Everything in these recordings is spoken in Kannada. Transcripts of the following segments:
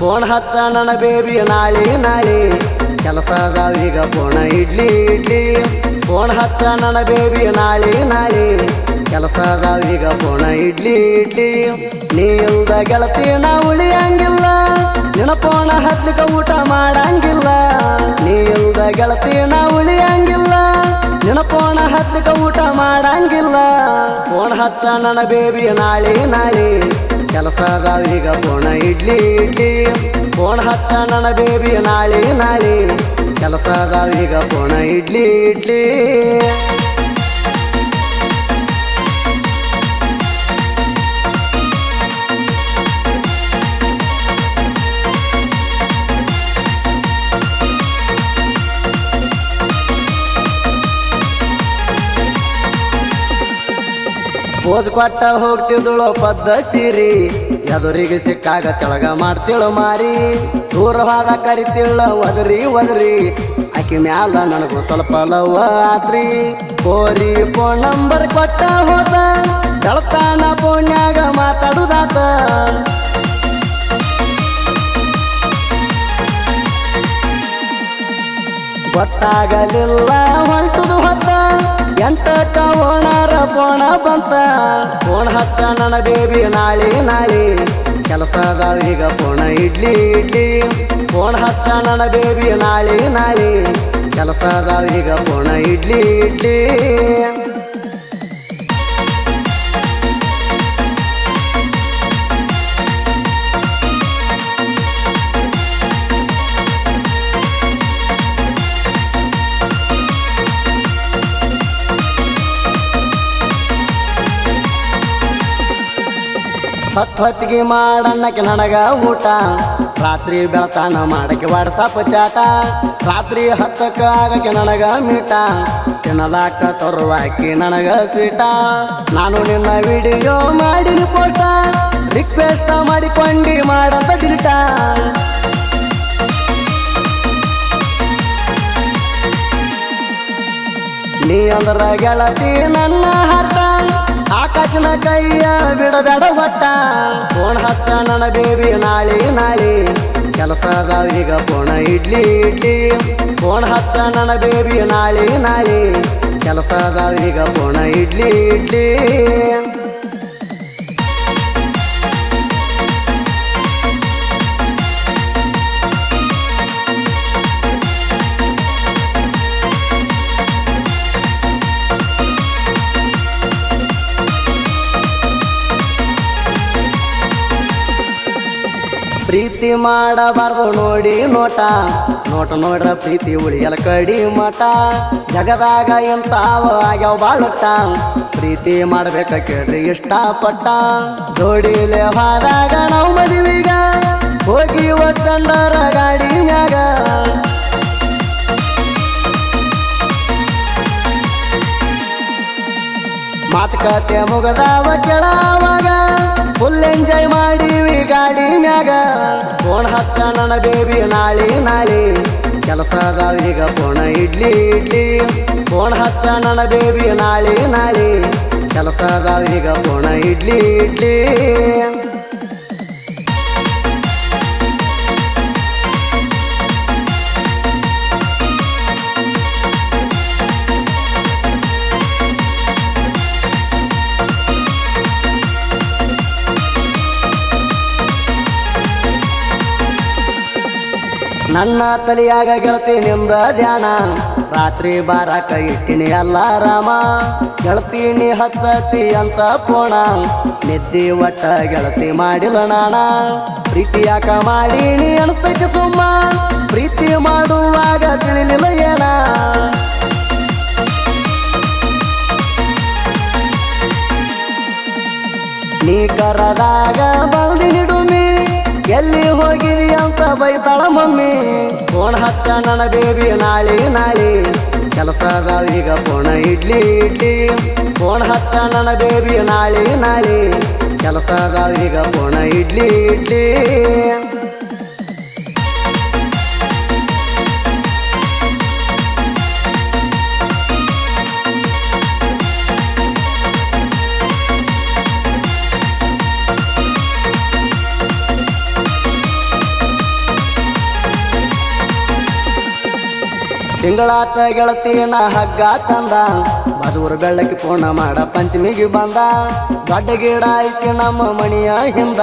ಫೋನ್ ಹಚ್ಚ ನನ್ನ ಬೇಬಿ ನಾಳೆ ನಾಳೆ ಕೆಲಸದವೀಗ ಫೋನ ಇಡ್ಲಿ ಇಡ್ಲಿ ಫೋನ್ ಹಚ್ಚ ನನ್ನ ಬೇಬಿ ನಾಳೆ ನಾಳೆ ಕೆಲಸದವೀಗ ಫೋನ ಇಡ್ಲಿ ಇಡ್ಲಿ ನೀ ಇಲ್ದ ಗೆಳತಿ ನಾ ಉಳಿಯಂಗಿಲ್ಲ ನಿನ್ನ ಫೋನ ಹತ್ಲಿಕ ಊಟ ಮಾಡಂಗಿಲ್ಲ ನೀ ಇಲ್ದ ಗೆಳತಿ ನಾ ಉಳಿಯಂಗಿಲ್ಲ ನಿನ್ನ ಫೋನ ಹತ್ಲಿಕ ಊಟ ಮಾಡಂಗಿಲ್ಲ ಫೋನ್ ಹಚ್ಚ ನನ್ನ ಬೇಬಿ ನಾಳೆ ನಾಳೆ ಕೆಲಸದವೀಗ ಫೋನ ಇಡ್ಲಿ ಇಡ್ಲಿ ಫೋನ್ ಹಚ್ಚ ನನ್ನ ಬೇಬಿ ನಾಳೆ ನಾಳೆ ಕೆಲಸದವೀಗ ಫೋನ ಇಡ್ಲಿ ಇಡ್ಲಿ ಪೋಜ್ ಕೊಟ್ಟ ಹೋಗ್ತಿದ್ದಳು ಪದ್ದ ಸೀರಿ ಎದುರಿಗೆ ಸಿಕ್ಕಾಗ ತೆಳಗ ಮಾಡ್ತಿಳು ಮಾರಿ ದೂರವಾದ ಕರಿತಿಳ ಒದರಿ ಒದರಿ ಆಕಿ ಮ್ಯಾಲ ನನಗೂ ಸ್ವಲ್ಪ ಲವ್ ಆತ್ರಿ ಕೋರಿ ಫೋನ್ ನಂಬರ್ ಕೊಟ್ಟ ಹೋದ ಬೆಳತಾನ ಫೋನ್ಯಾಗ ಮಾತಾಡುದಾತ ಗೊತ್ತಾಗಲಿಲ್ಲ ಹೊಂಟುದು ಹೊತ್ತ ಎಂಟಕ್ಕ ಓಣಾರ ಫೋನ ಬಂತ ಫೋನ್ ಹಚ್ಚ ನನ್ನ ಬೇಬಿ ನಾಳೆ ನಾಳೆ ಕೆಲಸದವೀಗ ಫೋನ ಇಡ್ಲಿ ಇಡ್ಲಿ ಫೋನ್ ಹಚ್ಚ ನನ್ನ ಬೇಬಿ ನಾಳೆ ನಾಳೆ ಕೆಲಸದವೀಗ ಫೋನ ಇಡ್ಲಿ ಇಡ್ಲಿ ಹೊತ್ತಿಗೆ ಮಾಡನ್ನಕ್ಕೆ ನನಗ ಊಟ ರಾತ್ರಿ ಬೆಳತಾನ ಮಾಡಕ್ಕೆ ವಾಟ್ಸಪ್ ಚಾಟ ರಾತ್ರಿ 10ಕ್ಕೆ ಆಗಕ್ಕೆ ನನಗ ಮೀಟ ತಿನ್ನಲಾಕ ತರುವಾಕಿ ನನಗ ಸ್ವೀಟ ನಾನು ನಿನ್ನ ವಿಡಿಯೋ ಮಾಡಿನಿ ಪೋಟ ರಿಕ್ವೆಸ್ಟ್ ಮಾಡಿಕೊಂಡಿ ಮಾಡಂತ ಡಿಲಿಟ ನೀ ಅಂದ್ರ ಗೆಳತಿ ನನ್ನ ಹರ್ಟ ಆಕಾಶನ ಕೈಯ ಬಿಡಬೇಡ ಒಟ್ಟ ಫೋನ್ ಹಚ್ಚ ನನ್ನ ಬೇಬಿ ನಾಳೆ ನಾಳೆ ಕೆಲಸದವೀಗ ಫೋನ ಇಡ್ಲಿ ಇಡ್ಲಿ ಫೋನ್ ಹಚ್ಚ ನನ್ನ ಬೇಬಿ ನಾಳೆ ನಾಳೆ ಕೆಲಸದವೀಗ ಫೋನ ಇಡ್ಲಿ ಇಡ್ಲಿ ಪ್ರೀತಿ ಮಾಡಬಾರ್ದು ನೋಡಿ ನೋಟ ನೋಟ ನೋಡ್ರ ಪ್ರೀತಿ ಉಳಿಯಲ ಕಡಿ ಮಠ ಜಗದಾಗ ಎಂತಾವ ಆಗ್ಯಾವ ಬಾಳುಟ್ಟ ಪ್ರೀತಿ ಮಾಡ್ಬೇಕ ಕೇಳ್ರಿ ಇಷ್ಟಪಟ್ಟ ಜೋಡಿಲೆ ಹೋದಾಗ ನಾವು ಮದುವಿಗ ಹೋಗಿ ಒಸ್ಕಂಡರ ಗಾಡಿ ಮ್ಯಾಗ ಮಾತುಕತೆ ಮುಗದಾವ ಕೆಳಾವಾಗ ಫುಲ್ ಎಂಜಾಯ್ ಮಾಡೀವಿ ಗಾಡಿ ಮ್ಯಾಗ ಫೋನ್ ಹಚ್ಚ ನನ್ನ ಬೇಬಿ ನಾಳೆ ನಾಳೆ ಕೆಲಸದವೀಗ ಫೋನ ಇಡ್ಲಿ ಇಡ್ಲಿ ಫೋನ್ ಹಚ್ಚ ನನ್ನ ಬೇಬಿ ನಾಳೆ ನಾಳೆ ಕೆಲಸದವೀಗ ಫೋನ ಇಡ್ಲಿ ಇಡ್ಲಿ ನನ್ನ ತಲಿಯಾಗ ಗೆಳತಿ ನಿಂದ ಧ್ಯಾನ ರಾತ್ರಿ ಬಾರಾಕ ಇಟ್ಟಿನಿ ಅಲ್ಲಾರಾಮ ಗೆಳತಿ ನೀ ಹಚ್ಚತಿ ಅಂತ ಫೋನ ನಿದ್ದಿ ಒಟ್ಟ ಗೆಳತಿ ಮಾಡಿಲ್ಲ ನಾಣ ಪ್ರೀತಿ ಯಾಕ ಮಾಡೀನಿ ಅನಿಸ್ತೈತಿ ಸುಮ್ಮ ಪ್ರೀತಿ ಮಾಡುವಾಗ ತಿಳಿಲಿಲ್ಲ ಏನ ನೀ ಕರದಾಗ ಬಂದಿನಿ ಡುಮಿ ಎಲ್ಲಿ ಹೋಗಿದಿ ಅಂತ ಬೈತಾಳ ಮಮ್ಮಿ ಫೋನ್ ಹಚ್ಚ ನನ್ನ ಬೇಬಿ ನಾಳೆ ನಾಳೆ ಕೆಲಸದವೀಗ ಫೋನ ಇಡ್ಲಿ ಇಡ್ಲಿ ಫೋನ್ ಹಚ್ಚ ನನ್ನ ಬೇಬಿ ನಾಳೆ ನಾಳೆ ಕೆಲಸದವೀಗ ಫೋನ ಇಡ್ಲಿ ಇಡ್ಲಿ ತಿಂಗಳಾತ ಗೆಳತಿನ ಹಗ್ಗ ತಂದ ಬದೂರು ಬೆಳ್ಳಕ್ಕೆ ಪೂರ್ಣ ಮಾಡ ಪಂಚಮಿಗೆ ಬಂದ ದೊಡ್ಡ ಗಿಡ ಐತಿ ನಮ್ಮ ಮಣಿಯ ಹಿಂದ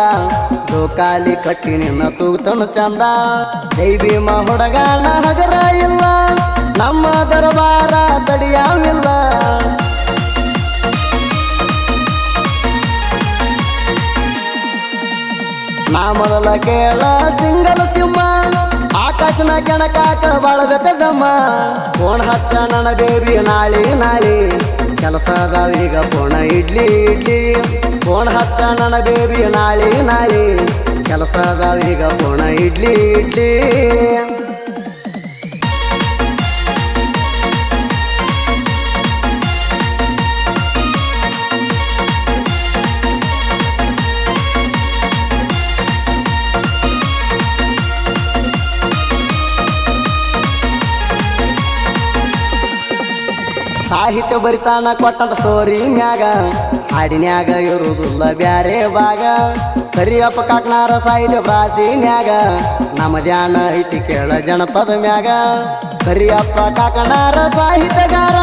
ಜೋಕಾಲಿ ಕಟ್ಟಿ ನಿನ್ನ ತೂಗ್ತನು ಚಂದ ಜೈ ಭೀಮ ಹುಡುಗನ ಹಗರ ಇಲ್ಲ ನಮ್ಮ ದರಬಾರ ತಡಿಯಾವಿಲ್ಲ ನಾ ಮೊದಲ ಕೇಳ ಸಿಂಗಲ್ ಸಿಂಹ ಆಕಾಶನ ಕೆಣಕಾಕ ಬಾಳಬೇಕದಮ್ಮ ಫೋನ್ ಹಚ್ಚ ನನ್ನ ಬೇಬಿ ನಾಳೆ ಕೆಲಸದವೀಗ ಫೋನ ಇಡ್ಲಿ ಫೋನ್ ಹಚ್ಚ ನನ್ನ ಬೇಬಿ ನಾಳೆ ಕೆಲಸದವೀಗ ಫೋನ ಇಡ್ಲಿ ಸಾಹಿತ್ಯ ಬರಿತಾನ ಕೊಟ್ಟಂತ ಸ್ಟೋರಿ ಮ್ಯಾಗ ಹಾಡಿನ್ಯಾಗ ಇರುವುದಿಲ್ಲ ಬ್ಯಾರೆ ಭಾಗ ಕರಿಯಪ್ಪ ಕಾಕನಾರ ಸಾಹಿತ್ಯ ಪ್ರಾಚೀನ್ಯಾಗ ನಮ್ಮ ಧ್ಯಾನ ಐತಿ ಕೇಳ ಜನಪದ ಮ್ಯಾಗ ಕರಿಯಪ್ಪ ಕಾಕನಾರ ಸಾಹಿತ್ಯಗಾರ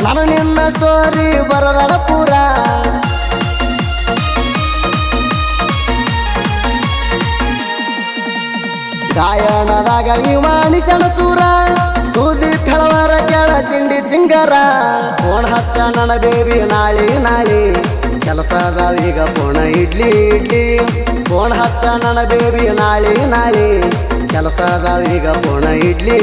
ನಾನು ನಿನ್ನ ಸ್ಟೋರಿ ಬರದಳ ಪೂರ ಗಾಯನದಾಗ ಇವಾನಿಸನ ಸೂರ ಸುದೀಪ್ ಹೇಳವರ ಕೆಳ ತಿಂಡಿ ಸಿಂಗರ ಫೋನ್ ಹಚ್ಚ ನನ್ನ ಬೇಬಿ ನಾಳೆ ಕೆಲಸದವೀಗ ಫೋನ ಇಡ್ಲಿ ಫೋನ್ ಹಚ್ಚ ನನ್ನ ಬೇಬಿ ನಾಳೆ ಕೆಲಸದವೀಗ ಫೋನ ಇಡ್ಲಿ